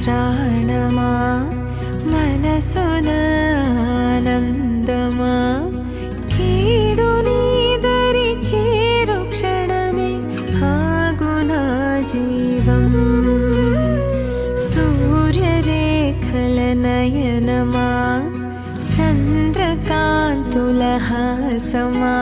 ప్రాణమా మనసున ఆనందమా కీడు నీదరి చేరు క్షణమే ఆగునా జీవం సూర్యరేఖల నయనమా చంద్రకాంతుల హాసమా